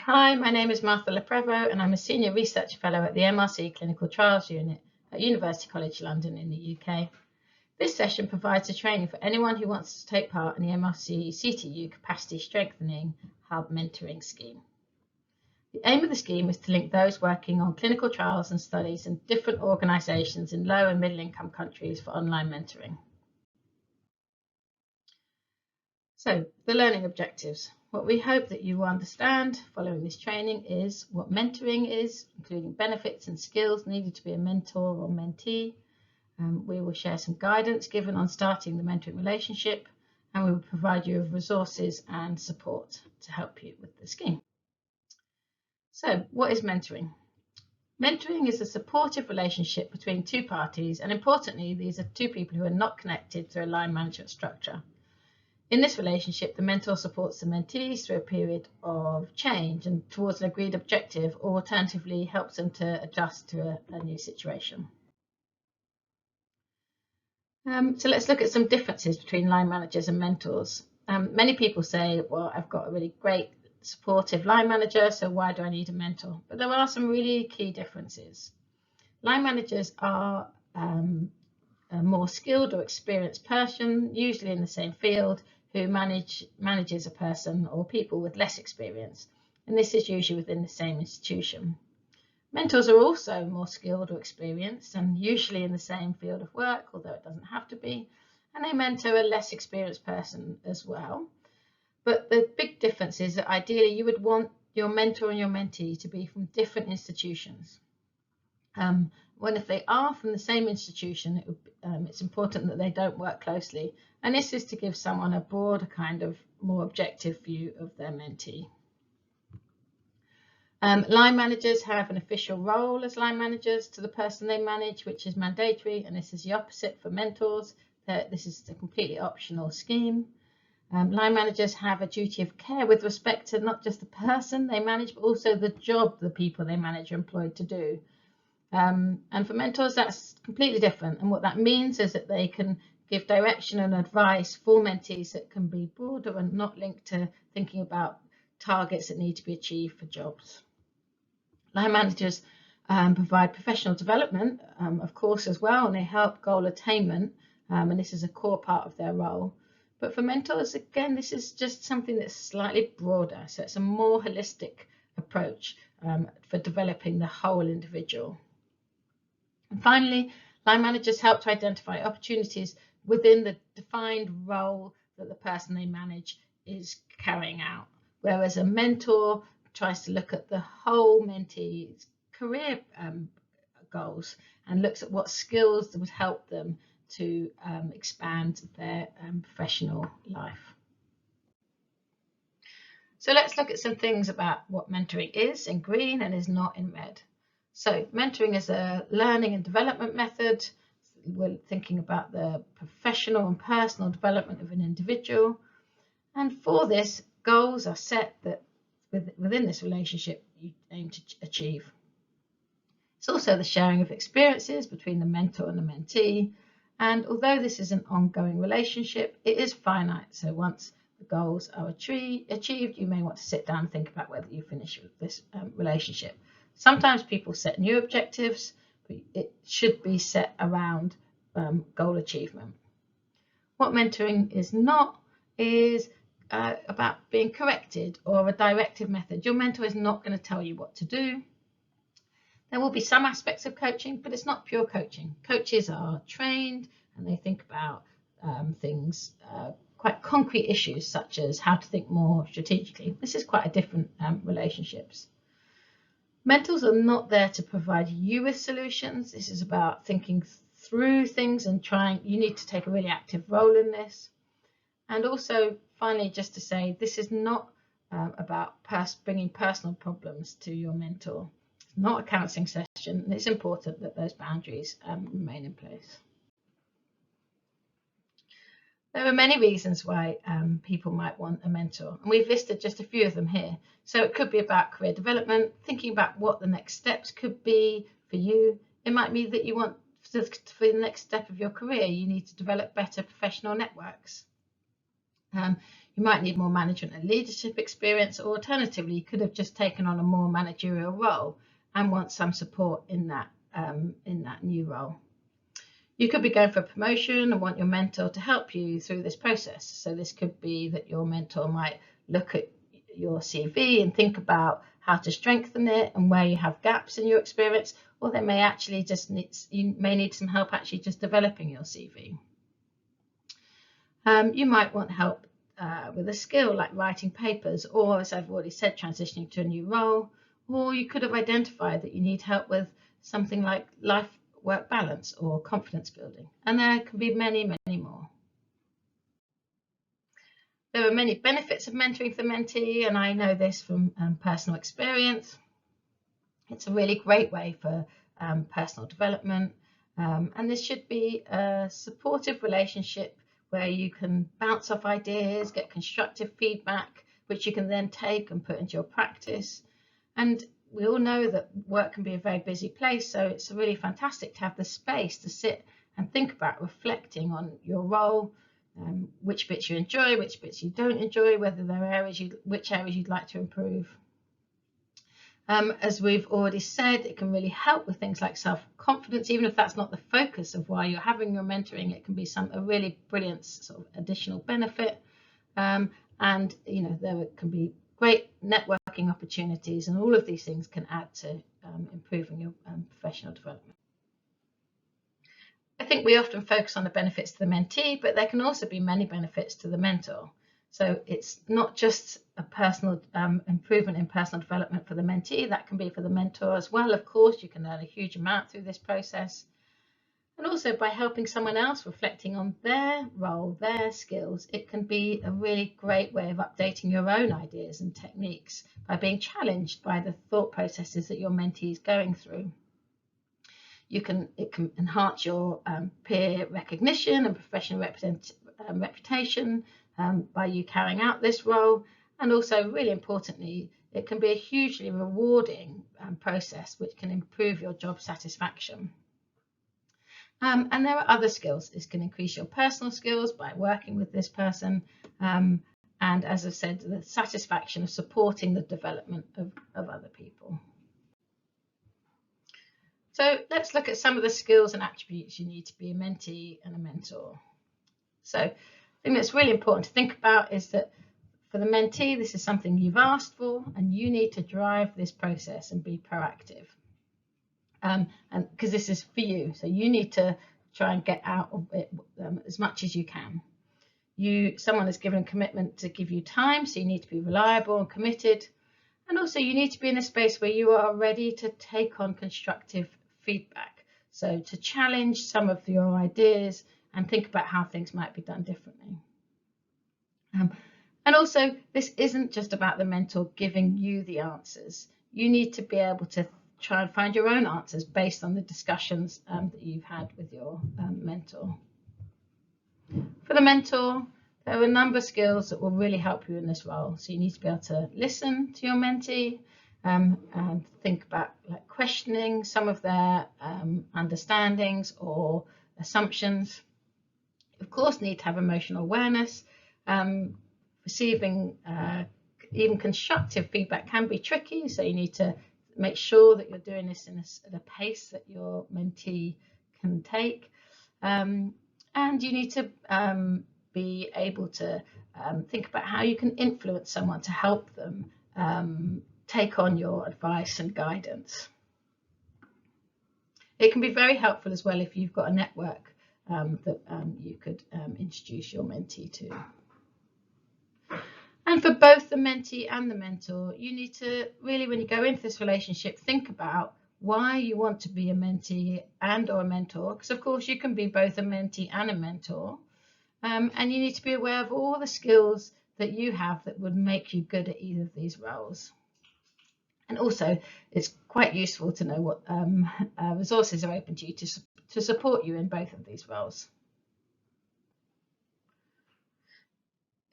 Hi, my name is Martha Leprevo and I'm a Senior Research Fellow at the MRC Clinical Trials Unit at University College London in the UK. This session provides a training for anyone who wants to take part in the MRC CTU Capacity Strengthening Hub Mentoring Scheme. The aim of the scheme is to link those working on clinical trials and studies in different organisations in low and middle income countries for online mentoring. So, the learning objectives. What we hope that you will understand following this training is what mentoring is, including benefits and skills needed to be a mentor or mentee. We will share some guidance given on starting the mentoring relationship, and we will provide you with resources and support to help you with the scheme. So, what is mentoring? Mentoring is a supportive relationship between two parties, and importantly, these are two people who are not connected through a line management structure. In this relationship, the mentor supports the mentees through a period of change and towards an agreed objective, or alternatively helps them to adjust to a new situation. So let's look at some differences between line managers and mentors. Many people say, well, I've got a really great supportive line manager, so why do I need a mentor? But there are some really key differences. Line managers are a more skilled or experienced person, usually in the same field, who manages a person or people with less experience, and this is usually within the same institution. Mentors are also more skilled or experienced and usually in the same field of work, although it doesn't have to be, and they mentor a less experienced person as well. But the big difference is that ideally you would want your mentor and your mentee to be from different institutions. When if they are from the same institution, it's important that they don't work closely. And this is to give someone a broader kind of more objective view of their mentee. Line managers have an official role as line managers to the person they manage, which is mandatory, and this is the opposite for mentors. This is a completely optional scheme. Line managers have a duty of care with respect to not just the person they manage, but also the job the people they manage are employed to do. And for mentors, that's completely different. And what that means is that they can give direction and advice for mentees that can be broader and not linked to thinking about targets that need to be achieved for jobs. Line managers provide professional development, of course, as well, and they help goal attainment, and this is a core part of their role. But for mentors, again, this is just something that's slightly broader, so it's a more holistic approach for developing the whole individual. And finally, line managers help to identify opportunities within the defined role that the person they manage is carrying out, whereas a mentor tries to look at the whole mentee's career goals and looks at what skills would help them to expand their professional life. So let's look at some things about what mentoring is in green and is not in red. So mentoring is a learning and development method. We're thinking about the professional and personal development of an individual. And for this, goals are set that within this relationship you aim to achieve. It's also the sharing of experiences between the mentor and the mentee. And although this is an ongoing relationship, it is finite. So once the goals are achieved, you may want to sit down and think about whether you finish with this relationship. Sometimes people set new objectives, but it should be set around goal achievement. What mentoring is not is about being corrected or a directive method. Your mentor is not going to tell you what to do. There will be some aspects of coaching, but it's not pure coaching. Coaches are trained and they think about things, quite concrete issues such as how to think more strategically. This is quite a different relationships. Mentors are not there to provide you with solutions. This is about thinking through things and you need to take a really active role in this. And also, finally, just to say, this is not about bringing personal problems to your mentor. It's not a counselling session, and it's important that those boundaries remain in place. There are many reasons why people might want a mentor, and we've listed just a few of them here. So it could be about career development, thinking about what the next steps could be for you. It might be that you want, for the next step of your career, you need to develop better professional networks. You You might need more management and leadership experience, or alternatively, you could have just taken on a more managerial role and want some support in that new role. You could be going for a promotion and want your mentor to help you through this process. So this could be that your mentor might look at your CV and think about how to strengthen it and where you have gaps in your experience, or they may actually you may need some help actually just developing your CV. You might want help with a skill like writing papers, or as I've already said, transitioning to a new role, or you could have identified that you need help with something like life-work balance or confidence building, and there can be many, many more. There are many benefits of mentoring for the mentee, and I know this from personal experience. It's a really great way for personal development, and this should be a supportive relationship where you can bounce off ideas, get constructive feedback, which you can then take and put into your practice. And we all know that work can be a very busy place, so it's really fantastic to have the space to sit and think about reflecting on your role, which bits you enjoy, which bits you don't enjoy, whether there are which areas you'd like to improve. As we've already said, it can really help with things like self-confidence, even if that's not the focus of why you're having your mentoring. It can be a really brilliant sort of additional benefit, and there can be great networking opportunities, and all of these things can add to improving your professional development. I think we often focus on the benefits to the mentee, but there can also be many benefits to the mentor. So it's not just a personal improvement in personal development for the mentee, that can be for the mentor as well. Of course, you can learn a huge amount through this process. And also by helping someone else reflecting on their role, their skills, it can be a really great way of updating your own ideas and techniques by being challenged by the thought processes that your mentee is going through. It can enhance your peer recognition and professional reputation by you carrying out this role, and also really importantly, it can be a hugely rewarding process which can improve your job satisfaction. And there are other skills. This can increase your personal skills by working with this person, and as I've said, the satisfaction of supporting the development of other people. So let's look at some of the skills and attributes you need to be a mentee and a mentor. So the thing that's really important to think about is that for the mentee, this is something you've asked for, and you need to drive this process and be proactive. And because this is for you, so you need to try and get out of it as much as you can. Someone has given a commitment to give you time, so you need to be reliable and committed. And also you need to be in a space where you are ready to take on constructive feedback. So to challenge some of your ideas and think about how things might be done differently. And also, this isn't just about the mentor giving you the answers. You need to be able to try and find your own answers based on the discussions that you've had with your mentor. For the mentor, there are a number of skills that will really help you in this role. So you need to be able to listen to your mentee and think about questioning some of their understandings or assumptions. Of course, need to have emotional awareness. Receiving even constructive feedback can be tricky, so you need to make sure that you're doing this at a pace that your mentee can take. And you need to be able to think about how you can influence someone to help them take on your advice and guidance. It can be very helpful as well if you've got a network that you could introduce your mentee to. And for both the mentee and the mentor, you need to really, when you go into this relationship, think about why you want to be a mentee and or a mentor, because of course you can be both a mentee and a mentor, and you need to be aware of all the skills that you have that would make you good at either of these roles. And also it's quite useful to know what resources are open to you to support you in both of these roles.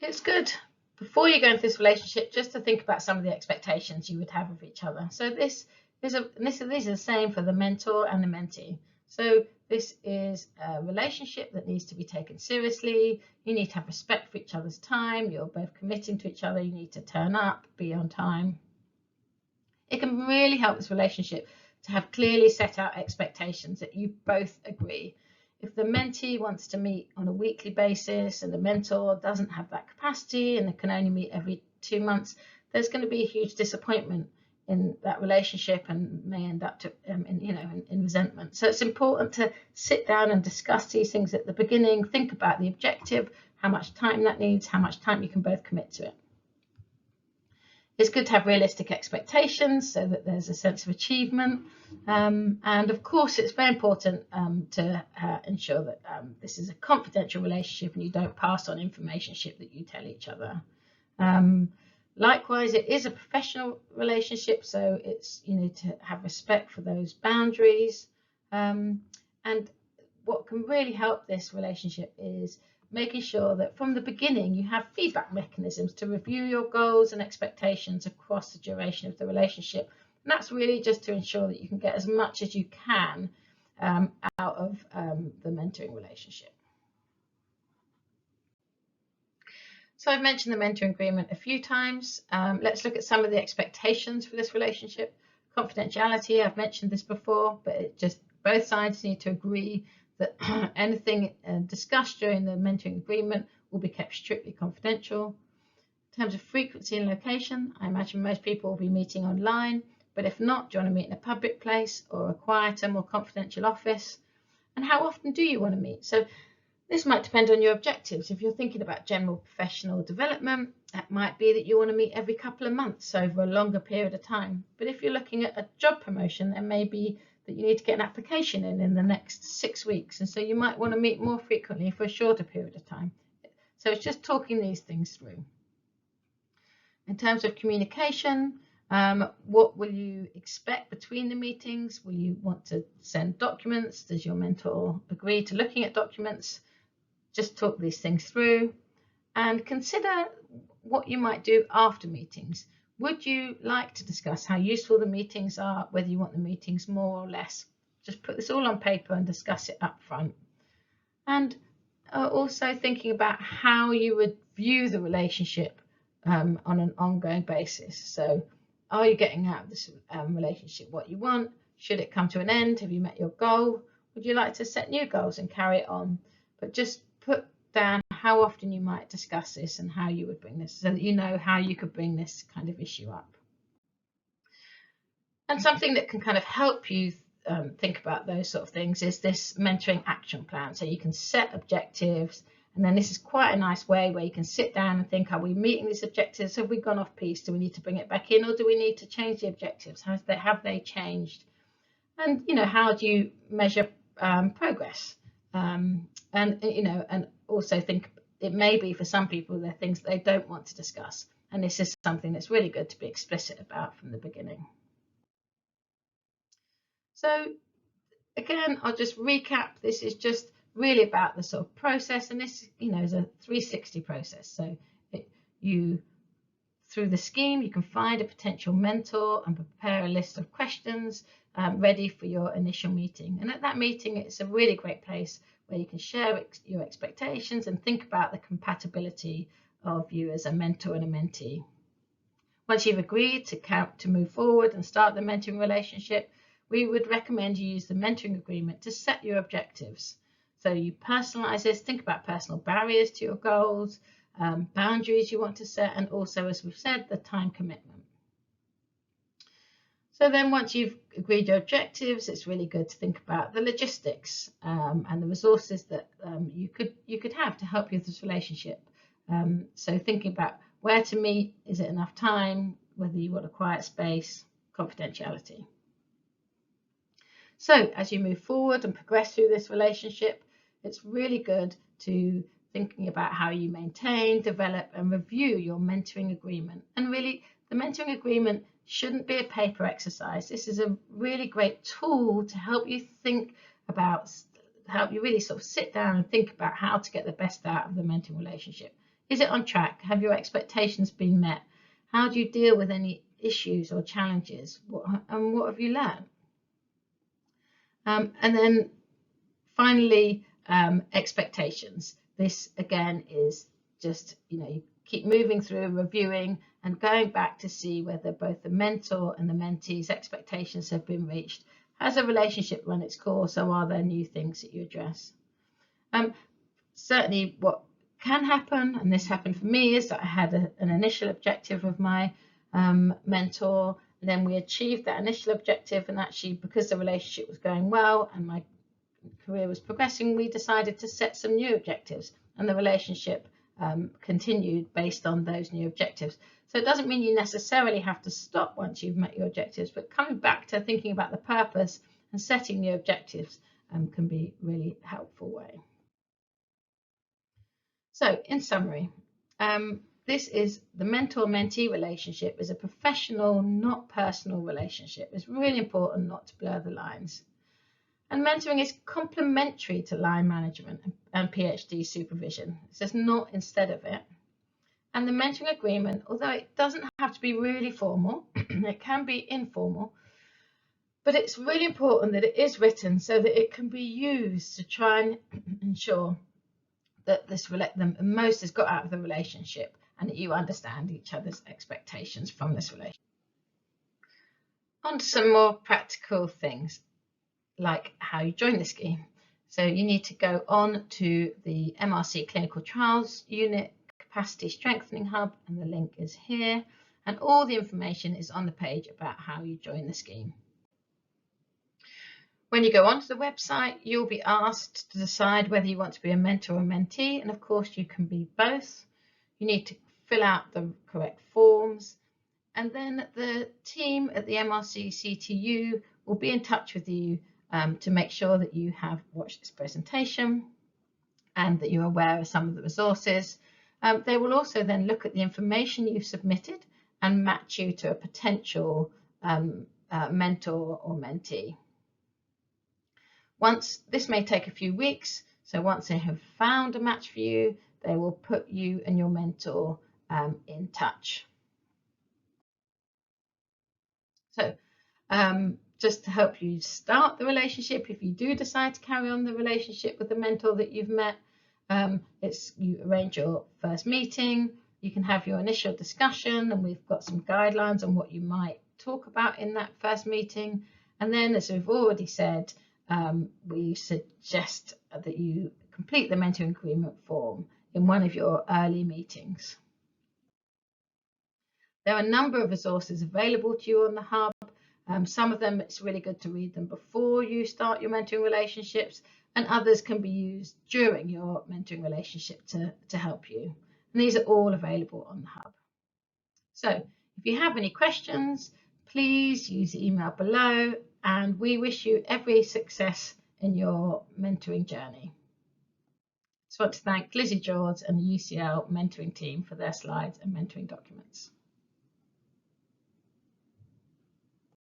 It's good before you go into this relationship just to think about some of the expectations you would have of each other. So these are the same for the mentor and the mentee. So This is a relationship that needs to be taken seriously. You need to have respect for each other's time. You're both committing to each other. You need to turn up, be on time. It can really help this relationship to have clearly set out expectations that you both agree. If the mentee wants to meet on a weekly basis and the mentor doesn't have that capacity and they can only meet every 2 months, there's going to be a huge disappointment in that relationship and may end up in resentment. So it's important to sit down and discuss these things at the beginning. Think about the objective, how much time that needs, how much time you can both commit to it. It's good to have realistic expectations so that there's a sense of achievement. And of course, it's very important to ensure that this is a confidential relationship and you don't pass on information that you tell each other. Likewise, it is a professional relationship, so it's to have respect for those boundaries. And what can really help this relationship is making sure that from the beginning you have feedback mechanisms to review your goals and expectations across the duration of the relationship. And that's really just to ensure that you can get as much as you can out of the mentoring relationship. So I've mentioned the mentoring agreement a few times. Let's look at some of the expectations for this relationship. Confidentiality, I've mentioned this before, but it just both sides need to agree that anything discussed during the mentoring agreement will be kept strictly confidential. In terms of frequency and location, I imagine most people will be meeting online, but if not, do you want to meet in a public place or a quieter, more confidential office? And how often do you want to meet? So this might depend on your objectives. If you're thinking about general professional development, that might be that you want to meet every couple of months over a longer period of time. But if you're looking at a job promotion, there may be that you need to get an application in the next 6 weeks. And so you might want to meet more frequently for a shorter period of time. So it's just talking these things through. In terms of communication, what will you expect between the meetings? Will you want to send documents? Does your mentor agree to looking at documents? Just talk these things through and consider what you might do after meetings. Would you like to discuss how useful the meetings are, whether you want the meetings more or less? Just put this all on paper and discuss it up front. And also thinking about how you would view the relationship on an ongoing basis. So are you getting out of this relationship what you want? Should it come to an end? Have you met your goal? Would you like to set new goals and carry it on? But just put down how often you might discuss this and how you would bring this so that you know how you could bring this kind of issue up. And something that can kind of help you think about those sort of things is this mentoring action plan. So you can set objectives, and then this is quite a nice way where you can sit down and think, are we meeting these objectives? Have we gone off piece? Do we need to bring it back in, or do we need to change the objectives? Have they changed? And how do you measure progress? And also think it may be for some people there are things they don't want to discuss, and this is something that's really good to be explicit about from the beginning. So again, I'll just recap. This is just really about the sort of process, and this is a 360 process. So through the scheme, you can find a potential mentor and prepare a list of questions ready for your initial meeting. And at that meeting, it's a really great place where you can share your expectations and think about the compatibility of you as a mentor and a mentee. Once you've agreed to move forward and start the mentoring relationship, we would recommend you use the mentoring agreement to set your objectives. So you personalize this, think about personal barriers to your goals, boundaries you want to set, and also, as we've said, the time commitment. So then once you've agreed your objectives, it's really good to think about the logistics and the resources that you could have to help you with this relationship. So thinking about where to meet, is it enough time, whether you want a quiet space, confidentiality. So as you move forward and progress through this relationship, it's really good to thinking about how you maintain, develop and review your mentoring agreement. And really, the mentoring agreement shouldn't be a paper exercise. This is a really great tool to help you think about, help you really sort of sit down and think about how to get the best out of the mentoring relationship. Is it on track? Have your expectations been met? How do you deal with any issues or challenges? And what have you learned? And then Finally, expectations. This again is just, you keep moving through, reviewing and going back to see whether both the mentor and the mentee's expectations have been reached. Has a relationship run its course, or are there new things that you address? Certainly what can happen, and this happened for me, is that I had an initial objective with my mentor, and then we achieved that initial objective, and actually because the relationship was going well and my career was progressing, we decided to set some new objectives, and the relationship continued based on those new objectives. So it doesn't mean you necessarily have to stop once you've met your objectives, but coming back to thinking about the purpose and setting new objectives can be a really helpful way. So in summary, this is the mentor-mentee relationship is a professional, not personal relationship. It's really important not to blur the lines. And mentoring is complementary to line management and PhD supervision. So it's not instead of it. And the mentoring agreement, although it doesn't have to be really formal, it can be informal, but it's really important that it is written so that it can be used to try and ensure that the most is got out of the relationship and that you understand each other's expectations from this relationship. On to some more practical things, like how you join the scheme. So you need to go on to the MRC Clinical Trials Unit Capacity Strengthening Hub, and the link is here, and all the information is on the page about how you join the scheme. When you go onto the website, you'll be asked to decide whether you want to be a mentor or mentee, and of course you can be both. You need to fill out the correct forms, and then the team at the MRC CTU will be in touch with you to make sure that you have watched this presentation and that you're aware of some of the resources. They will also then look at the information you've submitted and match you to a potential mentor or mentee. This may take a few weeks, so once they have found a match for you, they will put you and your mentor in touch. So just to help you start the relationship, if you do decide to carry on the relationship with the mentor that you've met, you arrange your first meeting, you can have your initial discussion, and we've got some guidelines on what you might talk about in that first meeting. And then, as we've already said, we suggest that you complete the mentoring agreement form in one of your early meetings. There are a number of resources available to you on the hub. Some of them, it's really good to read them before you start your mentoring relationships, and others can be used during your mentoring relationship to help you. And these are all available on the hub. So if you have any questions, please use the email below, and we wish you every success in your mentoring journey. I just want to thank Lizzie George and the UCL mentoring team for their slides and mentoring documents.